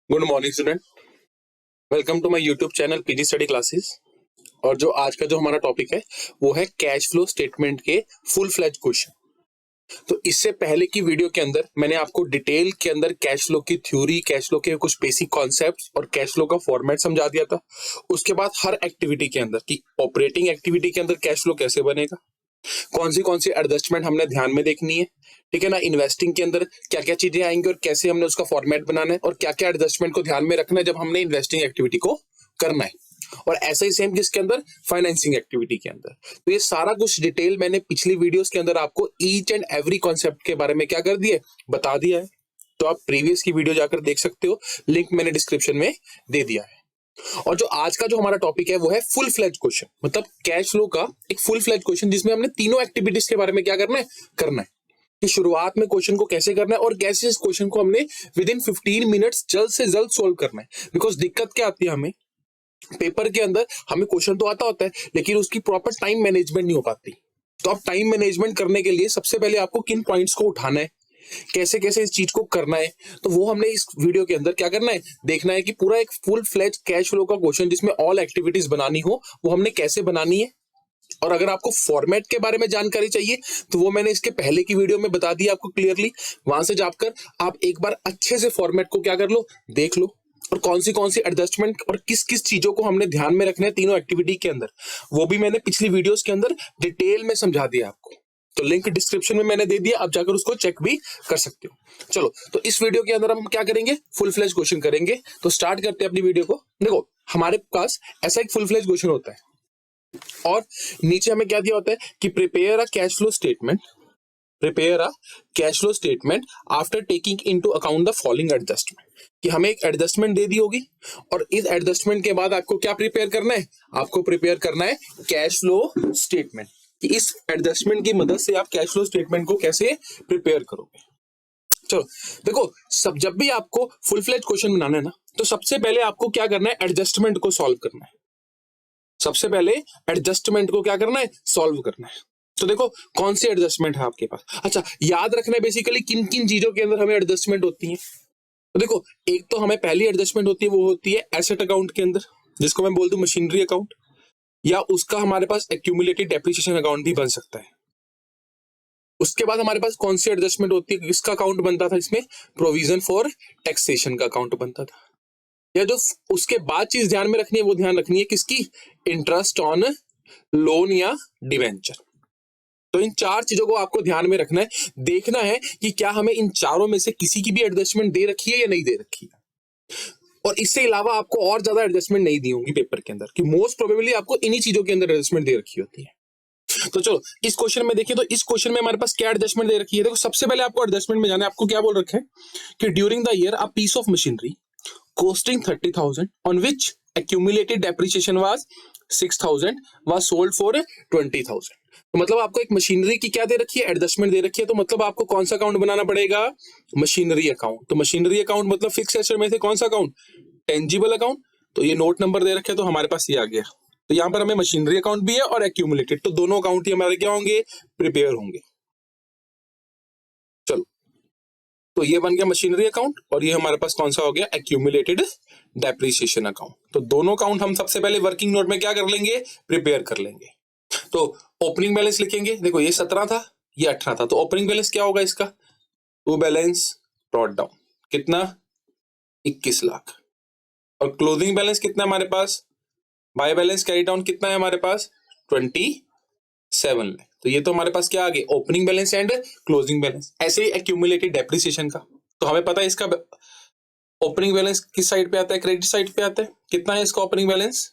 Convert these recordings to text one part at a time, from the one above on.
Good morning student, welcome to my YouTube channel PG study classes. और जो आज का जो हमारा टॉपिक है वो है कैश फ्लो स्टेटमेंट के फुल फ्लेज क्वेश्चन। तो इससे पहले की वीडियो के अंदर मैंने आपको डिटेल के अंदर कैश फ्लो की थ्योरी, कैश फ्लो के कुछ बेसिक कॉन्सेप्ट्स और कैश फ्लो का फॉर्मेट समझा दिया था। उसके बाद हर एक्टिविटी के अंदर कि ऑपरेटिंग एक्टिविटी के अंदर कैश फ्लो कैसे बनेगा, कौन सी एडजस्टमेंट हमने ध्यान में देखनी है, ठीक है ना। इन्वेस्टिंग के अंदर क्या क्या चीजें आएंगी और कैसे हमने उसका फॉर्मेट बनाना है और क्या क्या एडजस्टमेंट को ध्यान में रखना है जब हमने इन्वेस्टिंग एक्टिविटी को करना है। और ऐसा ही सेम किसके अंदर, फाइनेंसिंग एक्टिविटी के अंदर। तो ये सारा कुछ डिटेल मैंने पिछली वीडियोस के अंदर आपको ईच एंड एवरी कॉन्सेप्ट के बारे में क्या कर दिया, बता दिया है। तो आप प्रीवियस की वीडियो जाकर देख सकते हो, लिंक मैंने डिस्क्रिप्शन में दे दिया है। और जो आज का जो हमारा टॉपिक है वो है फुल फ्लेज क्वेश्चन, मतलब कैश फ्लो का एक फुल फ्लेज क्वेश्चन जिसमें हमने तीनों एक्टिविटीज के बारे में क्या करना है कि शुरुआत में क्वेश्चन को कैसे करना है और कैसे इस क्वेश्चन को हमने विद इन 15 मिनट्स जल्द से जल्द सोल्व करना है। बिकॉज दिक्कत क्या आती है, हमें पेपर के अंदर हमें क्वेश्चन तो आता होता है लेकिन उसकी प्रॉपर टाइम मैनेजमेंट नहीं हो पाती। तो आप टाइम मैनेजमेंट करने के लिए सबसे पहले आपको किन पॉइंट्स को उठाना है, कैसे कैसे इस चीज को करना है, तो वो हमने इस वीडियो के अंदर क्या करना है, देखना है कि पूरा एक फुल फ्लेज कैश फ्लो का क्वेश्चन जिसमें ऑल एक्टिविटीज बनानी हो वो हमने कैसे बनानी है। और अगर आपको फॉर्मेट के बारे में जानकारी चाहिए तो वो मैंने इसके पहले की वीडियो में बता दिया आपको क्लियरली। वहां से जाकर आप एक बार अच्छे से फॉर्मेट को क्या कर लो, देख लो, और कौन सी एडजस्टमेंट और किस किस चीजों को हमने ध्यान में रखना है तीनों एक्टिविटी के अंदर, वो भी मैंने पिछली वीडियोस के अंदर डिटेल में समझा दिया आपको। तो लिंक डिस्क्रिप्शन में मैंने दे दिया, आप जाकर उसको चेक भी कर सकते हो। चलो, तो इस वीडियो के अंदर हम क्या करेंगे, फुल फ्लेज क्वेश्चन करेंगे। तो स्टार्ट करते हैं अपनी वीडियो को। देखो, हमारे पास ऐसा एक फुल फ्लेज क्वेश्चन होता है और नीचे हमें क्या दिया होता है कि prepare a cash flow statement after taking into account the following adjustment. कि हमें एक एडजस्टमेंट दे दी होगी और इस एडजस्टमेंट के बाद आपको क्या प्रिपेयर करना है, आपको प्रिपेयर करना है कैश फ्लो स्टेटमेंट। कि इस एडजस्टमेंट की मदद से आप कैश फ्लो स्टेटमेंट को कैसे प्रिपेयर करोगे। चलो देखो, सब जब भी आपको फुल फ्लेज क्वेश्चन बनाना है ना, तो सबसे पहले आपको क्या करना है, एडजस्टमेंट को सॉल्व करना है। सबसे पहले एडजस्टमेंट को क्या करना है, सॉल्व करना है। तो देखो कौन सी एडजस्टमेंट है आपके पास। अच्छा, याद रखना है बेसिकली किन किन चीजों के अंदर हमें एडजस्टमेंट होती है। तो देखो, एक तो हमें पहली एडजस्टमेंट होती है वो होती है एसेट अकाउंट के अंदर, जिसको मैं बोल दूं मशीनरी अकाउंट, या उसका हमारे पास एक्यूमुलेटेड डेप्रिसिएशन अकाउंट भी बन सकता है। उसके बाद हमारे पास कौन सी एडजस्टमेंट होती है, किसका अकाउंट बनता था इसमें, प्रोविजन फॉर टैक्सेशन का अकाउंट बनता था। या जो उसके बाद चीज ध्यान में रखनी है वो ध्यान रखनी है किसकी, इंटरेस्ट ऑन लोन या डिवेंचर। तो इन चार चीजों को आपको ध्यान में रखना है, देखना है कि क्या हमें इन चारों में से किसी की भी एडजस्टमेंट दे रखी है या नहीं दे रखी है। और इससे अलावा आपको और ज्यादा एडजस्टमेंट नहीं दी होंगी पेपर के अंदर, कि मोस्ट प्रोबेबली आपको इन्हीं चीजों के अंदर एडजस्टमेंट दे रखी होती है। तो चलो इस क्वेश्चन में देखिए, तो इस क्वेश्चन में हमारे पास क्या एडजस्टमेंट दे रखी है। देखो, सबसे पहले आपको एडजस्टमेंट में जाना है। आपको क्या बोल रखा है कि during the year a piece of machinery costing 30,000 on which accumulated depreciation was 6,000 was sold for 20,000। तो मतलब आपको एक मशीनरी की क्या दे रखी है, एडजस्टमेंट दे रखी है। तो मतलब आपको कौन सा अकाउंट बनाना पड़ेगा, मशीनरी अकाउंट। तो मशीनरी अकाउंट मतलब फिक्स एसेट में से कौन सा अकाउंट, टेंजिबल अकाउंट। तो ये नोट नंबर दे रखे, तो हमारे पास ये आ गया। तो यहाँ पर हमें मशीनरी अकाउंट भी है और एक्यूमुलेटेड, तो दोनों अकाउंट ही हमारे क्या होंगे, प्रिपेयर होंगे। चलो, तो ये बन गया मशीनरी अकाउंट और ये हमारे पास कौन सा हो गया, एक्यूमुलेटेड डेप्रिसिएशन अकाउंट। तो दोनों अकाउंट हम सबसे पहले वर्किंग नोट में क्या कर लेंगे, प्रिपेयर कर लेंगे। तो ओपनिंग बैलेंस लिखेंगे। देखो, ये 17 था, ये 18 था, तो ओपनिंग बैलेंस क्या होगा इसका, टू बैलेंस ब्रॉट डाउन, कितना, 21 लाख। और क्लोजिंग बैलेंस कितना हमारे पास, बाय बैलेंस कैरी डाउन कितना है हमारे पास, 27 लाख। तो ये तो हमारे पास क्या आ गया, opening balance and closing balance. ऐसे ही एक्यूमुलेटेड डेप्रिसिएशन का, तो हमें पता है इसका ओपनिंग बैलेंस किस साइड पे आता है, क्रेडिट साइड पे आता है। कितना है इसका ओपनिंग बैलेंस,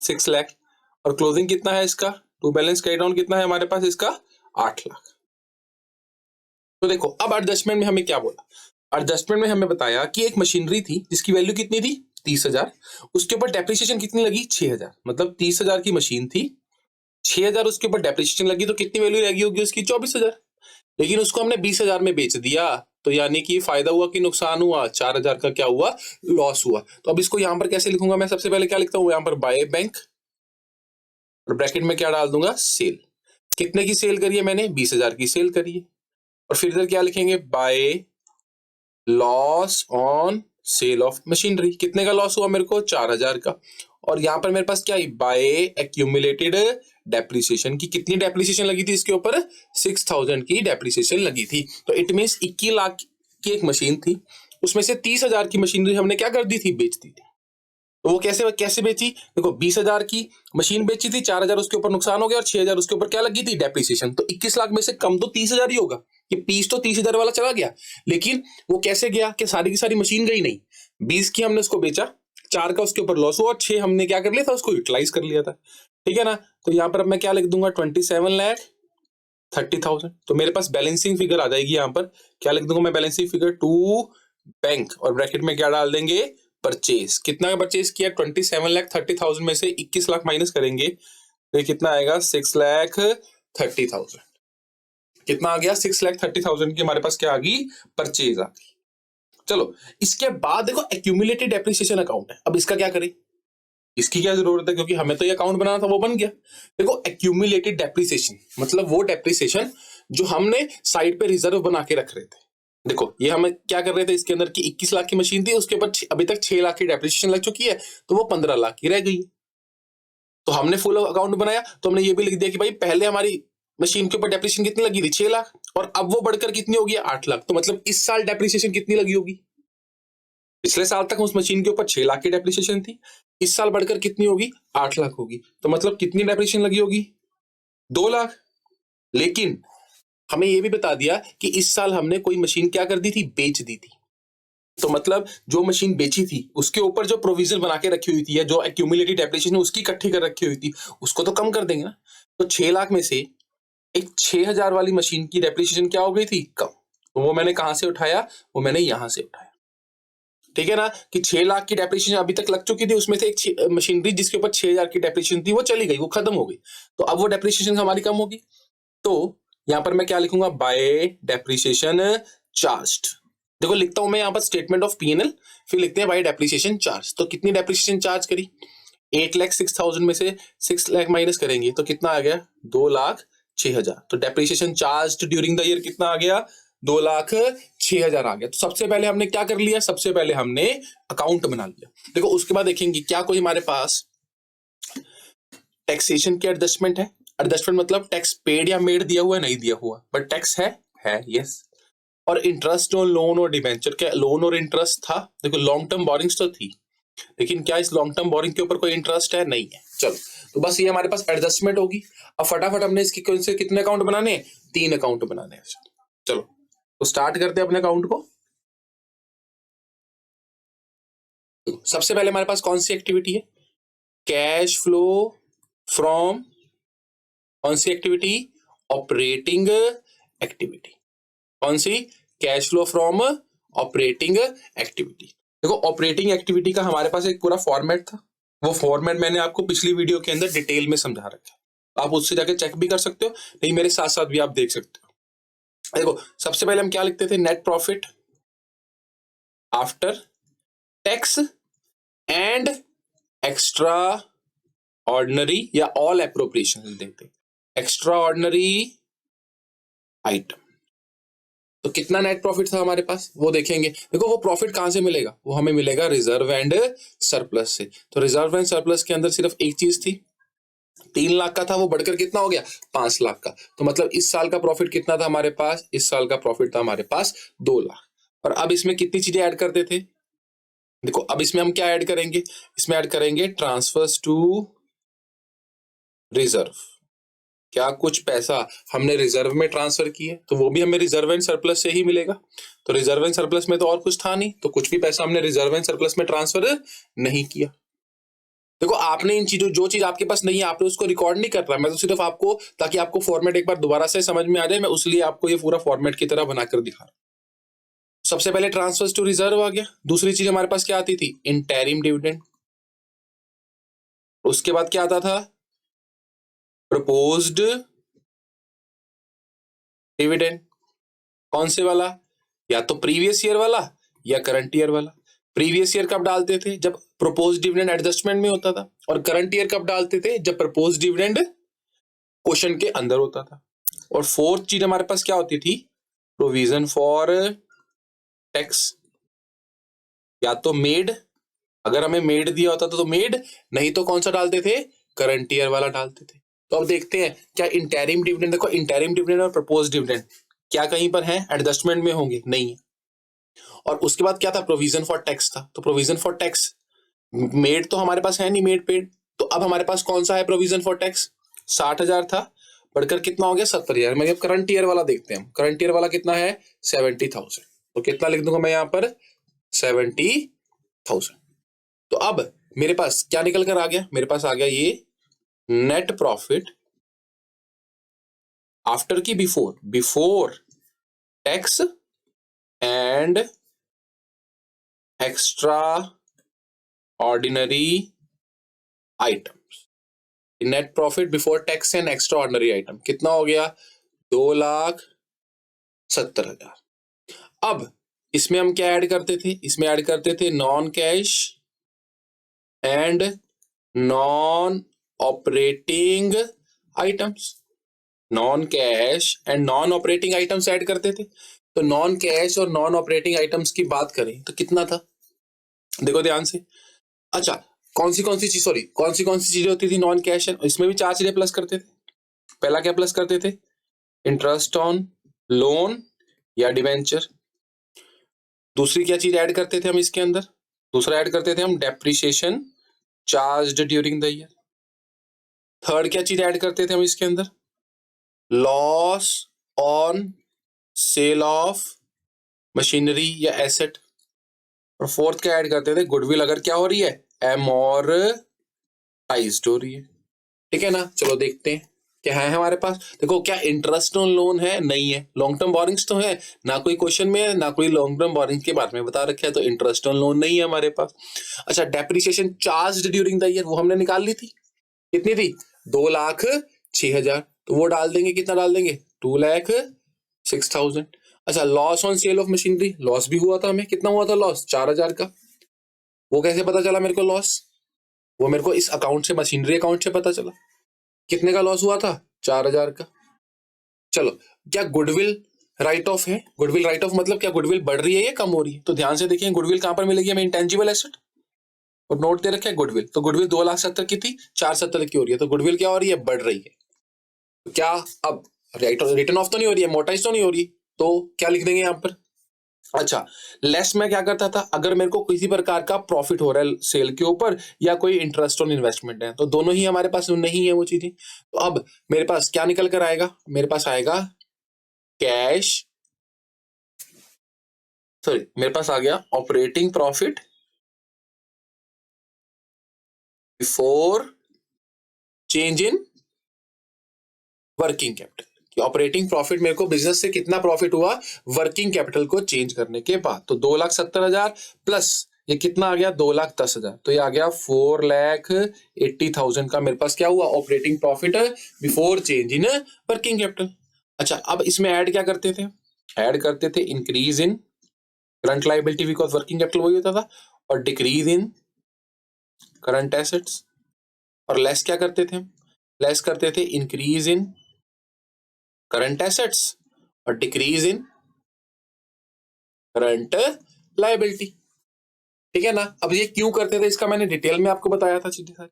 6 लाख। और क्लोजिंग कितना है इसका, टू बैलेंस कैरी डाउन कितना है हमारे पास इसका, 8 लाख। तो देखो, अब एडजस्टमेंट में हमें क्या बोला, एडजस्टमेंट में हमें बताया कि एक मशीनरी थी जिसकी वैल्यू कितनी थी, 30,000। उसके ऊपर डेप्रिसिएशन कितनी लगी, 6,000। मतलब 30,000 की मशीन थी, 6,000 उसके ऊपर डेप्रिसिएशन लगी, तो कितनी वैल्यू लगी होगी उसकी, 24,000। लेकिन उसको हमने 20,000 में बेच दिया, तो यानी कि फायदा हुआ कि नुकसान हुआ, 4,000 का क्या हुआ, लॉस हुआ। तो अब इसको यहां पर कैसे लिखूंगा मैं, सबसे पहले क्या लिखता हूं, यहां पर बाय बैंक और ब्रैकेट में क्या डाल दूंगा, सेल। कितने की सेल करी है मैंने, 20,000 की सेल करी है। और फिर इधर क्या लिखेंगे, by loss on sale of machinery. कितने का लॉस हुआ मेरे को? 4000 का। और यहाँ पर मेरे पास क्या है? बाय एक्यूमुलेटेड डेप्रिसिएशन की। कितनी डेप्रिसिएशन लगी थी इसके ऊपर? 6000 की डेप्रिसिएशन लगी थी। तो इट मीन्स 21 लाख की एक मशीन थी, उसमें से 30,000 की मशीनरी हमने क्या कर दी थी? बेच दी थी। तो वो कैसे कैसे बेची? देखो 20,000 की मशीन बेची थी, 4,000 उसके ऊपर नुकसान हो गया और 6,000 उसके ऊपर क्या लगी थी? डेप्रिसिएशन। तो 21 लाख में से कम तो 30,000 ही होगा। ये पीस तो 30,000 वाला चला गया, लेकिन वो कैसे गया कि सारी की सारी मशीन गई नहीं। 20 की हमने उसको बेचा, 4 का उसके ऊपर लॉस हुआ और 6 हमने क्या कर लिया था? उसको यूटिलाइज कर लिया था। ठीक है ना? तो यहाँ पर अब मैं क्या लिख दूंगा? 27,30,000। तो मेरे पास बैलेंसिंग फिगर आ जाएगी। यहाँ पर क्या लिख दूंगा मैं? बैलेंसिंग फिगर टू बैंक, और ब्रैकेट में क्या डाल देंगे? परचेज। कितना का परचेज किया? 27,30,000 में से 21 लाख माइनस करेंगे तो ये कितना आएगा? 6,30,000। कितना आ गया? 6,30,000 की हमारे पास क्या आ गई? परचेज आ गई। चलो, इसके बाद देखो एक्यूमुलेटेड डेप्रिसिएशन अकाउंट है। अब इसका क्या करें? इसकी क्या जरूरत है, क्योंकि हमें तो ये अकाउंट बनाना था, वो बन गया। देखो एक्यूमुलेटेड डेप्रिसिएशन मतलब वो डेप्रिसिएशन जो हमने साइड पे रिजर्व बना के रख रहे थे। देखो ये हम क्या कर रहे थे, इसके अंदर की 21 लाख की मशीन थी, उसके ऊपर अभी तक 6 लाख की डेप्रिसिएशन लग चुकी है, तो वो 15 लाख की रह गई। तो हमने फुल अकाउंट बनाया, तो हमने ये भी लिख दिया कि भाई पहले हमारी मशीन के ऊपर डेप्रिसिएशन कितनी लगी थी? 6 लाख, और अब वो बढ़कर कितनी होगी? 8 लाख। तो मतलब इस साल डेप्रिसिएशन कितनी लगी होगी? पिछले साल तक उस मशीन के ऊपर 6 लाख की डेप्रिसिएशन थी, इस साल बढ़कर कितनी होगी? 8 लाख होगी। तो मतलब कितनी डेप्रिसिएशन लगी होगी? 2 लाख। लेकिन हमें यह भी बता दिया कि इस साल हमने कोई मशीन क्या कर दी थी? बेच दी थी। तो मतलब जो मशीन बेची थी उसके ऊपर जो प्रोविजन बना के रखी हुई थी, या जो एक्यूमुलेटेड डेप्रिसिएशन उसकी इकट्ठी कर रखी हुई थी, उसको तो कम कर देंगे ना। तो 6 लाख में से एक 6,000 वाली मशीन की डेप्रिसिएशन क्या हो गई थी? कम। तो वो मैंने कहां से उठाया? वो मैंने यहां से उठाया। ठीक है ना? कि 6 लाख की डेप्रिसिएशन अभी तक लग चुकी थी, उसमें से एक मशीनरी जिसके ऊपर 6,000 की डेप्रिसिएशन थी वो चली गई, वो खत्म हो गई। तो अब वो डेप्रिसिएशन हमारी कम होगी। तो यहां पर मैं क्या लिखूंगा? Bye depreciation charge. देखो लिखता हूं मैं यहां पर स्टेटमेंट ऑफ पीएनएल, फिर लिखते हैं बाय डेप्रिसिएशन चार्ज। तो कितनी डेप्रिसिएशन चार्ज करी? 8,06,000 में से 6 लाख माइनस करेंगे तो कितना आ गया? 2,06,000। तो depreciation charge during the year कितना आ गया? 2,06,000 आ गया। तो सबसे पहले हमने क्या कर लिया? सबसे पहले हमने अकाउंट बना लिया। देखो उसके बाद देखेंगे क्या कोई हमारे पास टैक्सेशन के एडजस्टमेंट है। एडजस्टमेंट मतलब टैक्स पेड या मेड दिया हुआ है? नहीं दिया हुआ, बट टैक्स है यस। और इंटरेस्ट ऑन लोन और डिबेंचर, क्या लोन और इंटरेस्ट था? देखो लॉन्ग टर्म बोरिंग्स तो थी, लेकिन क्या इस लॉन्ग टर्म बोरिंग के ऊपर कोई इंटरेस्ट है? नहीं है। चलो, तो बस ये हमारे पास एडजस्टमेंट होगी। अब फटाफट हमने इसकी कौन से कितने अकाउंट बनाने हैं? 3 अकाउंट बनाने हैं। चलो तो स्टार्ट करते हैं अपने अकाउंट को। सबसे पहले हमारे पास कौन सी एक्टिविटी है? कैश फ्लो फ्रॉम कौन सी एक्टिविटी? Operating activity. कौन सी? Cash flow from operating activity. देखो ऑपरेटिंग एक्टिविटी का हमारे पास एक पूरा फॉर्मेट था, वो फॉर्मेट मैंने आपको पिछली वीडियो के अंदर डिटेल में समझा रखा है। आप उससे जाके चेक भी कर सकते हो, नहीं मेरे साथ साथ भी आप देख सकते हो। देखो सबसे पहले हम क्या लिखते थे? Net profit after tax and extra ordinary या ऑल एप्रोप्रिएशन लिख देते। Extra ordinary item. तो कितना नेट प्रॉफिट था हमारे पास वो देखेंगे। देखो वो प्रॉफिट कहां से मिलेगा? वो हमें मिलेगा रिजर्व एंड सरप्लस से। तो रिजर्व एंड सरप्लस के अंदर सिर्फ एक चीज थी, 3 लाख का था, वो बढ़कर कितना हो गया? 5 लाख का। तो मतलब इस साल का प्रॉफिट कितना था हमारे पास? इस साल का प्रॉफिट था हमारे पास 2 लाख। और अब इसमें कितनी चीजें ऐड करते थे? देखो अब इसमें हम क्या ऐड करेंगे? इसमें ऐड करेंगे ट्रांसफर्स टू रिजर्व। क्या कुछ पैसा हमने रिजर्व में ट्रांसफर किए तो वो भी हमें रिजर्व एंड सरप्लस से ही मिलेगा। तो रिजर्व एंड सरप्लस में तो और कुछ था नहीं, तो कुछ भी पैसा हमने रिजर्व एंड सरप्लस में ट्रांसफर नहीं किया। देखो आपने इन चीजों, जो चीज आपके पास नहीं है आपने उसको रिकॉर्ड नहीं कर रहा, मैं तो सिर्फ आपको, ताकि आपको फॉर्मेट एक बार दोबारा से समझ में आ जाए, मैं उसलिए आपको ये पूरा फॉर्मेट की तरह बनाकर दिखा रहा हूं। सबसे पहले ट्रांसफर्स टू रिजर्व आ गया। दूसरी चीज हमारे पास क्या आती थी? Interim dividend. उसके बाद क्या आता था? Proposed dividend. कौन से वाला? या तो प्रीवियस ईयर वाला या करंट ईयर वाला। प्रीवियस ईयर कब डालते थे? जब प्रपोज डिविडेंड एडजस्टमेंट में होता था। और करंट ईयर कब डालते थे? जब प्रपोज डिविडेंड क्वेश्चन के अंदर होता था। और फोर्थ चीज हमारे पास क्या होती थी? Provision for tax. या तो मेड, अगर हमें मेड दिया होता तो मेड, नहीं तो कौन सा डालते थे, करंट ईयर वाला डालते थे। तो अब देखते हैं क्या इंटरिम डिविडेंड, देखो इंटरिम डिविडेंड और प्रपोज डिविडेंड क्या कहीं पर है एडजस्टमेंट में होंगे, नहीं है। और उसके बाद क्या था, प्रोविजन फॉर टैक्स था। तो प्रोविजन फॉर टैक्स, मेड तो हमारे पास है नहीं, मेड पेड, तो अब हमारे पास कौन सा है प्रोविजन फॉर टैक्स, 60,000 था, बढ़कर कितना हो गया 70,000। मैं अब करंट ईयर वाला देखते हैं, करंट ईयर वाला कितना है 70,000। तो कितना लिख दूंगा मैं यहाँ पर 70,000। तो अब मेरे पास क्या निकल कर आ गया, मेरे पास आ गया ये नेट प्रॉफिट आफ्टर की before, before tax and extra ordinary items. Net profit before tax and extra ordinary item कितना हो गया, 2,70,000। अब इसमें हम क्या ऐड करते थे, इसमें ऐड करते थे non cash and non operating items, non cash and non operating items add करते थे। तो नॉन कैश और नॉन ऑपरेटिंग आइटम्स की बात करें तो कितना था, देखो ध्यान से। अच्छा, कौन सी चीज, सॉरी कौन सी चीजें होती थी नॉन कैश है, इसमें भी 4 चीजें प्लस करते थे। पहला क्या प्लस करते थे, इंटरेस्ट ऑन लोन या डिवेंचर। दूसरी क्या चीज ऐड करते थे हम इसके अंदर, दूसरा ऐड करते थे हम depreciation charged during the year. Third क्या चीज ऐड करते थे हम इसके अंदर, loss on sale of machinery या एसेट। और फोर्थ क्या ऐड करते थे, गुडविल अगर क्या हो रही है, एमोरटाइज्ड हो रही है। ठीक है ना, चलो देखते हैं क्या है हमारे पास। देखो क्या इंटरेस्ट ऑन लोन है, नहीं है। लॉन्ग टर्म बोरिंग्स तो है ना, कोई क्वेश्चन में है ना कोई लॉन्ग टर्म बोरिंग के बारे में बता रखा है, तो इंटरेस्ट ऑन लोन नहीं है हमारे पास। अच्छा, depreciation charged during the year वो हमने निकाल ली थी, कितनी थी, 2,06,000। तो वो डाल देंगे, कितना डाल देंगे, 2,06,000। अच्छा, loss on sale of machinery, loss भी हुआ था हमें, कितना हुआ था लॉस, 4,000 का। वो कैसे पता चला मेरे को लॉस, वो मेरे को इस अकाउंट से, मशीनरी अकाउंट से पता चला। कितने का लॉस हुआ था, 4,000 का। चलो, क्या गुडविल राइट ऑफ है, गुडविल राइट ऑफ मतलब क्या, गुडविल बढ़ रही है या कम हो रही है। तो ध्यान से देखिए गुडविल कहां पर मिलेगी हमें, इंटेंजिबल एसेट, और नोट दे रखा है गुडविल। तो गुडविल 2,70,000 की थी, 470 की हो रही है, तो गुडविल क्या हो रही है, बढ़ रही है। तो क्या अब रिटर्न ऑफ तो नहीं हो रही है, मोटाइज तो नहीं हो रही, तो क्या लिख देंगे यहां पर। अच्छा, लेस में क्या करता था, अगर मेरे को किसी प्रकार का प्रॉफिट हो रहा है सेल के ऊपर या कोई इंटरेस्ट ऑन इन्वेस्टमेंट है, तो दोनों ही हमारे पास नहीं है वो चीजें। तो अब मेरे पास क्या निकल कर आएगा, मेरे पास आएगा कैश, सॉरी मेरे पास आ गया operating profit before change in working capital. Operating profit मेरे को बिजनेस से कितना प्रॉफिट हुआ वर्किंग कैपिटल को चेंज करने के बाद। तो 2,70,000 प्लस ये कितना आ गया, 2,10,000। तो ये आ गया 4,80,000 का मेरे पास क्या हुआ, operating profit before change in working capital. अच्छा, अब इसमें ऐड क्या करते थे, ऐड करते थे increase in current liability because working capital वही होता था, और डिक्रीज इन करंट एसेट्स। और लेस क्या करते थे, लेस करते थे इंक्रीज इन करंट एसेट्स और डिक्रीज इन करंट लायबिलिटी। ठीक है ना, अब ये क्यों करते थे इसका मैंने डिटेल में आपको बताया था चीजें सारी।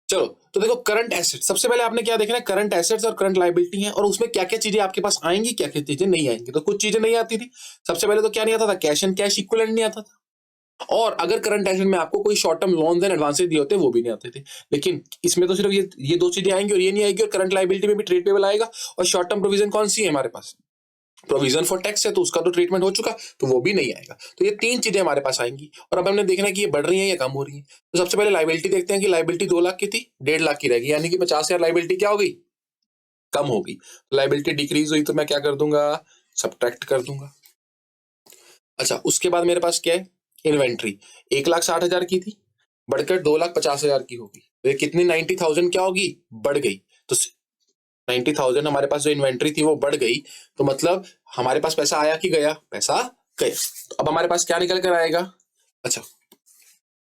चलो, तो देखो करंट एसेट, सबसे पहले आपने क्या देखना है, करंट एसेट्स और करंट लायबिलिटी है, और उसमें क्या क्या चीजें आपके पास आएंगी, क्या क्या चीजें नहीं आएंगी। तो कुछ चीजें नहीं आती थी, सबसे पहले तो क्या नहीं आता था, कैश एंड कैश इक्विवेलेंट नहीं आता था। और अगर करंट एसेट में आपको कोई short term loans and advances दिए होते वो भी नहीं आते थे। लेकिन इसमें तो सिर्फ ये दो चीजें आएंगी और ये नहीं आएगी, और करंट लायबिलिटी में भी ट्रेड पेबल आएगा। और शॉर्ट टर्म प्रोविजन कौन सी है हमारे पास, प्रोविजन फॉर टैक्स है, तो उसका तो ट्रीटमेंट हो चुका, तो वो भी नहीं आएगा। तो ये 3 चीजें हमारे पास आएंगी। और अब हमने देखना है कि ये बढ़ रही है या कम हो रही है। तो सबसे पहले लायबिलिटी देखते हैं कि लायबिलिटी 2 लाख की थी, 1.5 लाख की रहेगी, यानी कि 50,000 लायबिलिटी क्या होगी, कम होगी। लायबिलिटी डिक्रीज हुई तो मैं क्या कर दूंगा, सब्ट्रैक्ट कर दूंगा। अच्छा, उसके बाद मेरे पास क्या है, इन्वेंट्री 1,60,000 की थी, बढ़कर 2,50,000 की होगी। तो ये कितनी 90,000 क्या होगी, बढ़ गई। तो 90,000 हमारे पास जो इन्वेंट्री थी वो बढ़ गई, तो मतलब हमारे पास पैसा आया कि गया, पैसा गया। तो अब हमारे पास क्या निकल कर आएगा। अच्छा,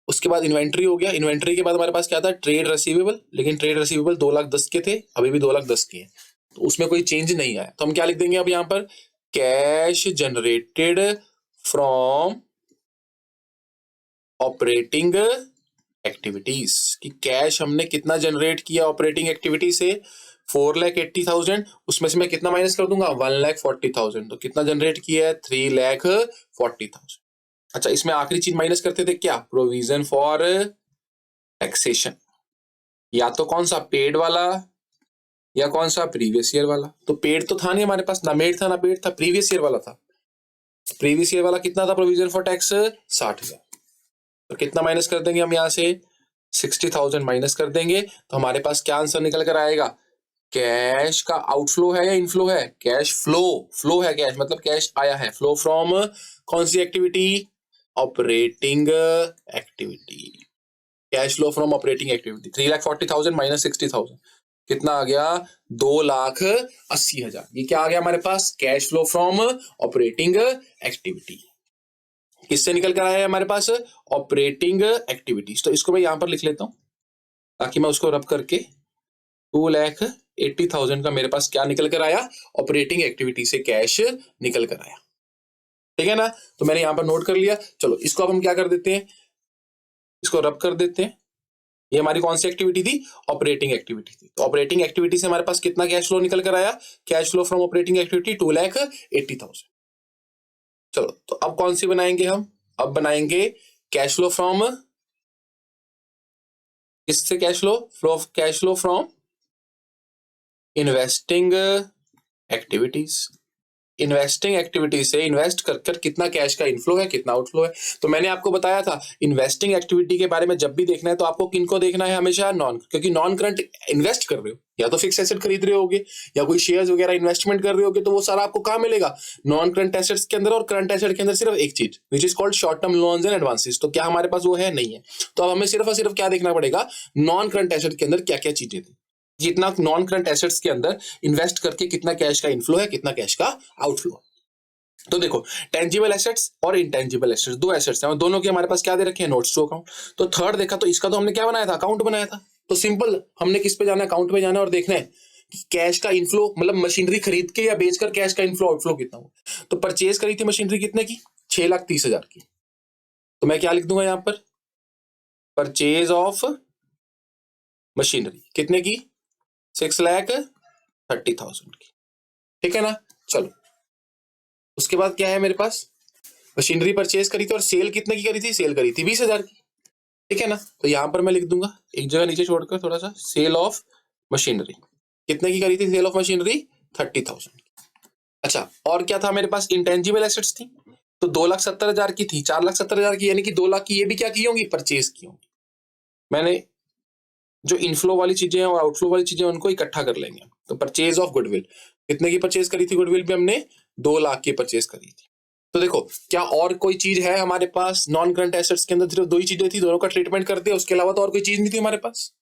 उसके बाद इन्वेंट्री हो गया, इन्वेंट्री के बाद हमारे पास क्या था, ट्रेड रिसीवेबल, लेकिन ट्रेड रिसीवेबल 2,10,000 के थे, अभी भी 2,10,000 के हैं, तो उसमें कोई चेंज नहीं आया। तो हम क्या लिख देंगे अब यहाँ पर, cash generated from operating activities कि कैश हमने कितना जनरेट किया ऑपरेटिंग एक्टिविटी से 4,80,000, उसमें से मैं कितना माइनस कर दूंगा 1,40,000, तो कितना जनरेट किया है 3,40,000। अच्छा, इसमें आखिरी चीज माइनस करते थे क्या, प्रोविजन फॉर टैक्सेशन, या तो कौन सा पेड वाला या कौन सा प्रीवियस ईयर वाला। तो पेड तो था नहीं हमारे पास, ना मेड था ना पेड था, प्रीवियस ईयर वाला था। प्रीवियस ईयर वाला कितना था प्रोविजन फॉर टैक्स 60,000, तो कितना माइनस कर देंगे हम यहाँ से 60,000 माइनस कर देंगे, तो हमारे पास क्या आंसर निकल कर आएगा, कैश का आउटफ्लो है या इनफ्लो है, कैश फ्लो, फ्लो है कैश मतलब कैश आया है, फ्लो फ्रॉम कौन सी activity, operating activity, cash flow from operating activity 3,40,000 minus 60,000 कितना आ गया 2,80,000। ये क्या आ गया हमारे पास, cash flow from operating activity. किससे निकल कर आया है हमारे पास, ऑपरेटिंग एक्टिविटीज। तो इसको मैं यहां पर लिख लेता हूं ताकि मैं उसको रब करके 2,80,000 का मेरे पास क्या निकल कर आया, ऑपरेटिंग एक्टिविटी से कैश निकल कर आया। ठीक है ना, तो मैंने यहां पर नोट कर लिया। चलो इसको अब हम क्या कर देते हैं, इसको रब कर देते हैं। ये हमारी कौन सी एक्टिविटी थी, ऑपरेटिंग एक्टिविटी थी। तो ऑपरेटिंग एक्टिविटी से हमारे पास कितना कैश फ्लो निकल कर आया, cash flow from operating activity 2,80,000। चलो तो अब कौन सी बनाएंगे हम, अब बनाएंगे कैश फ्लो फ्रॉम, इससे cash flow from investing activities. Investing activity से इन्वेस्ट कर कर कितना कैश का इनफ्लो है कितना आउटफ्लो है। तो मैंने आपको बताया था इन्वेस्टिंग एक्टिविटी के बारे में जब भी देखना है तो आपको किनको देखना है, हमेशा नॉन, क्योंकि नॉन करंट इन्वेस्ट कर रहे हो, या तो फिक्स एसेट खरीद रहे होगे या कोई शेयर्स वगैरह इन्वेस्टमेंट कर रहे होगे, तो वो सारा आपको कहां मिलेगा, नॉन करंट एसेट्स के अंदर। और करंट एसेट के अंदर सिर्फ एक चीज which is called short term loans and advances, तो क्या हमारे पास वो है, नहीं है। तो अब हमें सिर्फ और सिर्फ क्या देखना पड़ेगा, नॉन करंट एसेट के अंदर क्या क्या चीजें थी, जितना नॉन करंट एसेट्स के अंदर इन्वेस्ट करके कितना कैश का इनफ्लो है कितना कैश का आउटफ्लो। तो देखो टेंजिबल एसेट्स और इंटेंजिबल एसेट्स, दो एसेट्स हैं और दोनों के हमारे पास क्या दे रखे हैं, नोट्स टू अकाउंट। तो थर्ड देखा तो इसका तो हमने क्या बनाया था, अकाउंट बनाया था। तो सिंपल हमने किस पे जाना है, अकाउंट पे जाना है और देखना है कि कैश का इनफ्लो मतलब मशीनरी खरीद के या बेचकर कैश का इनफ्लो आउटफ्लो कितना हुआ। तो परचेज करी थी मशीनरी कितने की, 6,30,000 की। तो मैं क्या लिख दूंगा यहां पर, परचेज ऑफ मशीनरी कितने की, 6,30,000 की। ठीक है ना। चलो उसके बाद क्या है मेरे पास, मशीनरी परचेज करी थी और सेल कितने की करी थी, सेल करी थी 20,000 की। ठीक है ना, तो यहां पर मैं लिख दूंगा एक जगह नीचे छोड़कर थोड़ा सा, सेल ऑफ मशीनरी कितने की करी थी, सेल ऑफ मशीनरी 30,000। अच्छा और क्या था मेरे पास, इंटेंजिबल एसेट्स थी, तो 2,70,000 की थी, 4,70,000 की, यानी कि 2 लाख की ये भी क्या की होंगी, परचेज की होंगी। मैंने जो इनफ्लो वाली चीजें और आउटफ्लो वाली चीजें उनको इकट्ठा कर लेंगे। तो परचेज ऑफ गुडविल कितने की परचेज करी थी, गुडविल भी हमने 2 लाख की परचेज करी थी। तो देखो क्या और कोई चीज है हमारे पास, नॉन करंट एसेट्स के अंदर सिर्फ दो ही चीजें थी, दोनों का ट्रीटमेंट कर दिया, उसके अलावा तो और कोई चीज नहीं थी हमारे पास,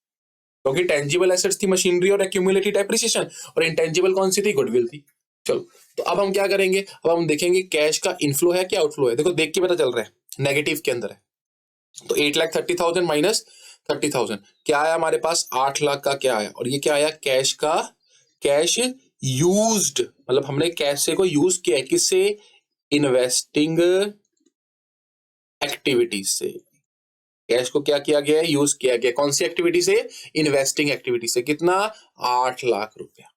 क्योंकि टेंजिबल एसेट्स थी मशीनरी और एक्यूमुलेटेड डेप्रिसिएशन, और इंटेंजिबल कौन सी थी, गुडविल थी। चलो तो अब हम क्या करेंगे, अब हम देखेंगे कैश का इनफ्लो है क्या आउटफ्लो है। देखो देख के पता चल रहा है नेगेटिव के अंदर है, तो 8,30,000 माइनस 30,000 क्या आया हमारे पास, 8 लाख का क्या आया, और ये क्या आया, कैश का, कैश यूज्ड मतलब हमने कैश से को यूज किया है, किससे, इन्वेस्टिंग एक्टिविटीज से। कैश को क्या किया गया है, यूज किया गया, कौन सी एक्टिविटी से, इन्वेस्टिंग एक्टिविटी से, कितना 8 लाख रुपया।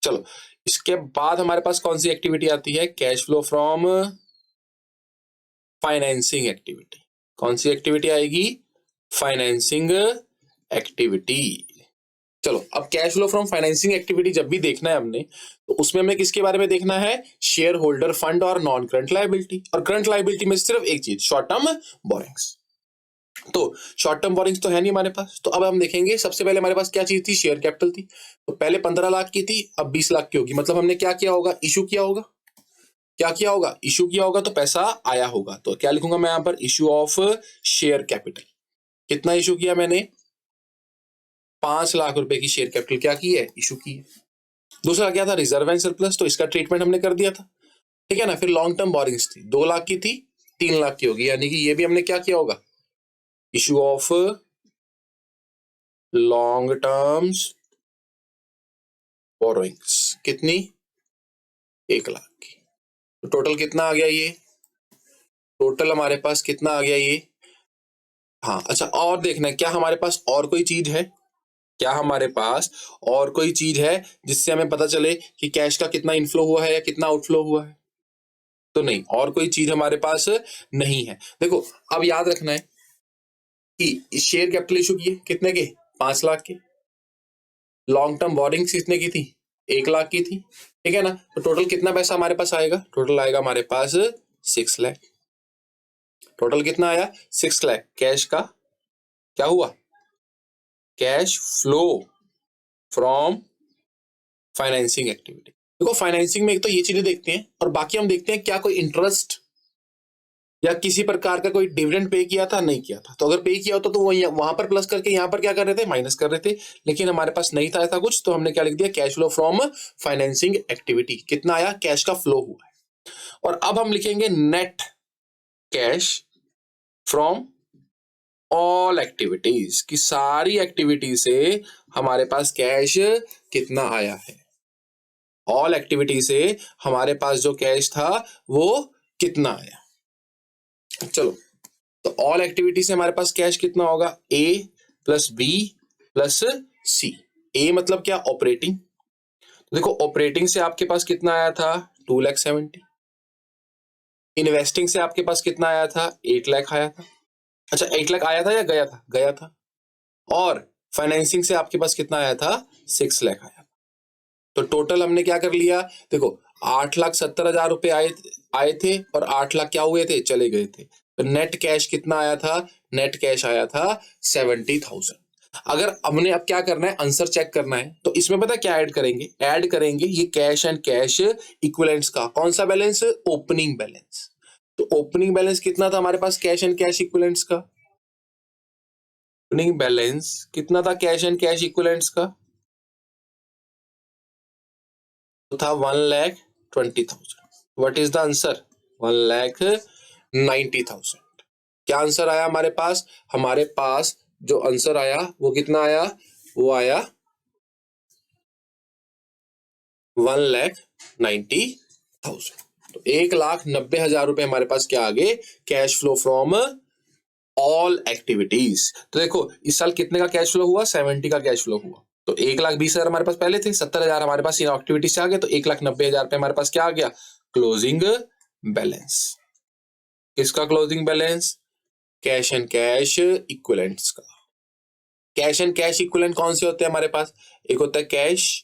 चलो इसके बाद हमारे पास कौन सी एक्टिविटी आती है, cash flow from financing activity. कौन सी एक्टिविटी आएगी, फाइनेंसिंग एक्टिविटी। चलो अब cash flow from financing activity जब भी देखना है हमने, तो उसमें हमें किसके बारे में देखना है, शेयर होल्डर फंड और नॉन करंट लायबिलिटी। और करंट लायबिलिटी में सिर्फ एक चीज, शॉर्ट टर्म बोरिंग्स। तो शॉर्ट टर्म बोरिंग्स तो है नहीं हमारे पास, तो अब हम देखेंगे सबसे पहले हमारे पास क्या चीज थी, शेयर कैपिटल थी। तो पहले 15 लाख की थी, अब 20 लाख की होगी, मतलब हमने क्या किया होगा, इशू किया होगा। क्या किया होगा, इशू किया होगा, तो पैसा आया होगा। तो क्या लिखूंगा मैं यहां पर, इशू ऑफ शेयर कैपिटल। कितना इशू किया मैंने, 5 लाख रुपए की शेयर कैपिटल क्या की है, इशू की है। दूसरा क्या था, रिजर्व एंड सरप्लस, तो इसका ट्रीटमेंट हमने कर दिया था। ठीक है ना। फिर लॉन्ग टर्म बोरिंग्स थी, 2 लाख की थी, 3 लाख की होगी, यानी कि ये भी हमने क्या किया होगा, issue of long terms borrowings. कितनी, 1 लाख की। तो टोटल कितना आ गया ये, टोटल हमारे पास कितना आ गया ये, हाँ, अच्छा और देखना है क्या हमारे पास और कोई चीज है, क्या हमारे पास और कोई चीज है जिससे हमें पता चले कि कैश का कितना इनफ्लो हुआ है या कितना आउटफ्लो हुआ है? तो नहीं, और कोई चीज हमारे पास नहीं है। देखो, अब याद रखना है कि शेयर कैपिटल इशू किए कितने के, 5 लाख के। लॉन्ग टर्म बोरिंग्स कितने की थी, 1 लाख की थी, ठीक है ना। तो टोटल कितना पैसा हमारे पास आएगा, टोटल आएगा हमारे पास 6 लाख। टोटल कितना आया, 6 लाख। कैश का क्या हुआ, cash flow from financing activity. देखो फाइनेंसिंग में एक तो ये चीजें देखते हैं और बाकी हम देखते हैं क्या कोई इंटरेस्ट या किसी प्रकार का कोई डिविडेंड पे किया था, नहीं किया था। तो अगर पे किया होता तो वो वहां पर प्लस करके यहाँ पर क्या कर रहे थे, माइनस कर रहे थे। लेकिन हमारे पास नहीं था ऐसा कुछ, तो हमने क्या लिख दिया, cash flow from financing activity. कितना आया, कैश का फ्लो हुआ है। और अब हम लिखेंगे net cash from all activities, की सारी एक्टिविटी से हमारे पास कैश कितना आया है। ऑल एक्टिविटी से हमारे पास जो कैश था वो कितना आया। चलो, तो ऑल एक्टिविटी से हमारे पास कैश कितना होगा, ए प्लस बी प्लस सी। ए मतलब क्या, ऑपरेटिंग। तो देखो ऑपरेटिंग से आपके पास कितना आया था, 2,70,000। इन्वेस्टिंग से आपके पास कितना आया था, 8 लाख आया था। अच्छा, 8 लाख आया था या गया था, गया था। और फाइनेंसिंग से आपके पास कितना आया था, 6 लाख आया था। तो टोटल हमने क्या कर लिया, देखो 8,70,000 रुपए आए थे और 8 लाख क्या हुए थे, चले गए थे। तो नेट कैश कितना आया था, नेट कैश आया था 70,000। अगर हमने अब क्या करना है, आंसर चेक करना है, तो इसमें पता क्या ऐड करेंगे ये कैश एंड कैश इक्विवेलेंट्स का कौन सा बैलेंस, ओपनिंग बैलेंस। तो ओपनिंग बैलेंस कितना था हमारे पास कैश एंड कैश इक्विवेलेंट्स का, ओपनिंग बैलेंस कितना था कैश एंड कैश इक्विवेलेंट्स का, तो था 1,20,000। What is the answer, 1,90,000। क्या आंसर आया हमारे पास, हमारे पास जो आंसर आया वो कितना आया, वो आया 1,90,000। तो 1,90,000 रुपए हमारे पास क्या आ गए, cash flow from all activities. तो देखो इस साल कितने का कैश फ्लो हुआ, 70 का कैश फ्लो हुआ। तो 1,20,000 हमारे पास पहले थे, 70,000 हमारे पास इन एक्टिविटी से आ गए। तो 1,90,000 पे हमारे पास क्या आ गया, क्लोजिंग बैलेंस। किसका closing balance, cash and cash equivalents का। कैश एंड कैश इक्विवेलेंट कौन से होते हैं हमारे पास, एक होता है कैश,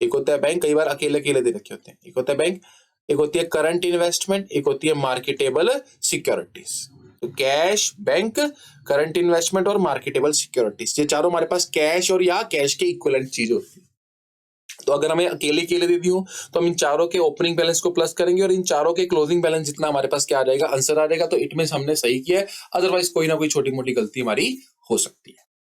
एक होता है बैंक। कई बार अकेले अकेले दे रखे होते हैं, एक होता है बैंक, एक होती है करंट इन्वेस्टमेंट, एक होती है मार्केटेबल सिक्योरिटीज। तो कैश, बैंक, करंट इन्वेस्टमेंट और मार्केटेबल सिक्योरिटीज, ये चारों हमारे पास कैश और या कैश के इक्विवेलेंट चीज होती है। तो अगर हमें अकेले अकेले दे दी हो तो हम इन चारों के ओपनिंग बैलेंस को प्लस करेंगे और इन चारों के क्लोजिंग बैलेंस जितना हमारे पास क्या आ जाएगा, आंसर आ जाएगा। तो इट मींस हमने सही किया है, अदरवाइज कोई ना कोई छोटी मोटी गलती हमारी हो सकती है।